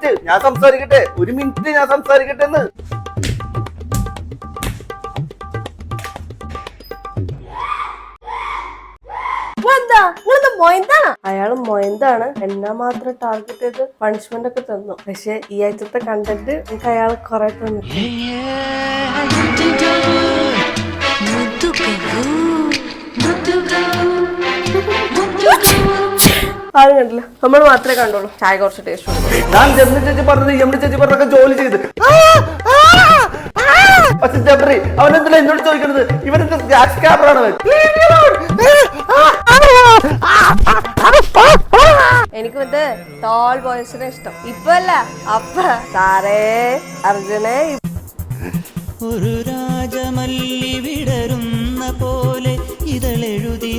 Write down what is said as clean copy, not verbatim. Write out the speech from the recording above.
Minute ഞാൻ സംസാരിക്കട്ടെ, ഒരു മിനിറ്റ് ഞാൻ സംസാരിക്കട്ടെ എന്ന്. അയാള് മൊയന്താണ്, എന്നാ മാത്രം ടാർഗറ്റ് ചെയ്ത് പണിഷ്മെന്റ് ഒക്കെ തന്നു. പക്ഷെ ഈ ആഴ്ചത്തെ കണ്ടന്റ് എനിക്ക് അയാൾ കുറെ തന്നു. ആരും കണ്ടില്ല, നമ്മൾ മാത്രമേ കണ്ടോളൂ. ചായ കുറച്ച് ടേസ്റ്റ് ഉണ്ട്. ഞാൻ ജെമിനി ചേച്ചി പറഞ്ഞത് യമുന ചേച്ചി പറഞ്ഞൊക്കെ ജോലി ചെയ്ത്. പക്ഷെ ജബ്രി അവനെന്തിനാ എന്നോട് ചോദിക്കണത്? ഇവനെന്താ ജാക്ക് ക്യാമറാണ്? എനിക്ക് മറ്റേ ടോൾ ബോയ്സിനെ ഇഷ്ടം. ഇപ്പൊ അല്ല, അപ്പ സാറേ അർജുനെ. ഒരു രാജമല്ലി വിടരുന്ന പോലെ ഇതളെഴുതി